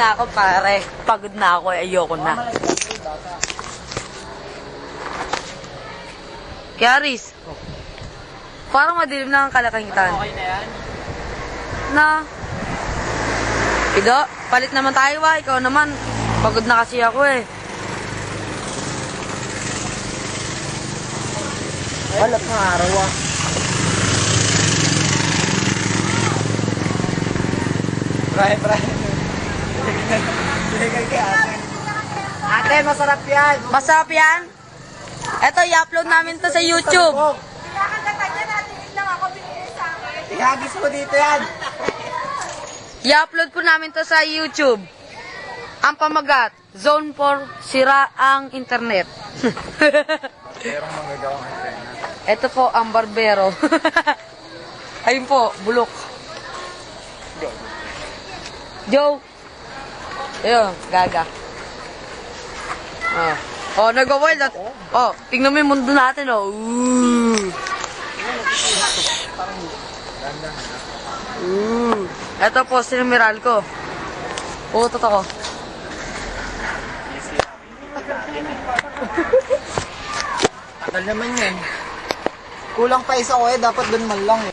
na ako, pare. Pagod na ako, ayoko na. Kaya, Riz, parang madilim na ang kalakitan. Okay na yan? Na. Pido, palit naman tayo ba? Ikaw naman. Pagod na kasi ako eh. Walat ng araw ah. Brian. Ate, masarap yan. Masarap yan? Eto, i-upload namin to sa YouTube. Pinakagatan niya natin lang ako binigay sa akin. Ihagis mo dito yan. I-upload po namin to sa YouTube. Ang pamagat, Zone 4, sira ang internet. Merong magagawang antena. Ito po ang barbero. Ayun po, bulok. Joe. Ayun, gaga. Oh, nag-wild at... Oh, tingnan mo yung mundo natin, oh. Ito po, sinumiral ko. Uutot ako. Tagal naman yan. Kulang pa isa ko eh, dapat dun man lang eh.